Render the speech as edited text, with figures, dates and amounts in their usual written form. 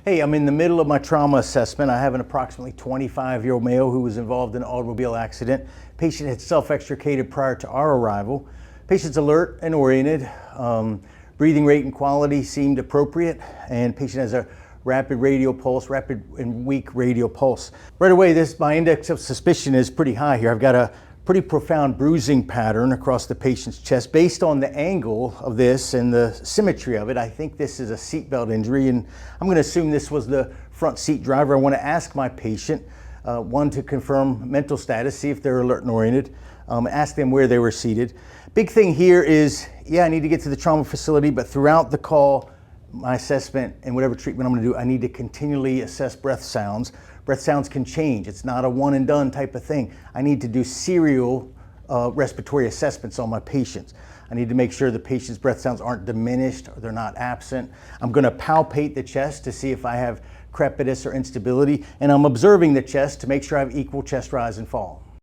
Hey, I'm in the middle of my trauma assessment. I have an approximately 25-year-old male who was involved in an automobile accident. Patient had self-extricated prior to our arrival. Patient's alert and oriented. Breathing rate and quality seemed appropriate, and patient has a rapid radial pulse, rapid and weak radial pulse. Right away, my index of suspicion is pretty high here. I've got a pretty profound bruising pattern across the patient's chest. Based on the angle of this and the symmetry of it, I think this is a seatbelt injury, and I'm going to assume this was the front seat driver. I want to ask my patient, one, to confirm mental status, see if they're alert and oriented, ask them where they were seated. Big thing here is, yeah, I need to get to the trauma facility, but throughout the call, my assessment and whatever treatment I'm going to do, I need to continually assess breath sounds. Breath sounds can change. It's not a one and done type of thing. I need to do serial respiratory assessments on my patients. I need to make sure the patient's breath sounds aren't diminished or they're not absent. I'm going to palpate the chest to see if I have crepitus or instability, and I'm observing the chest to make sure I have equal chest rise and fall.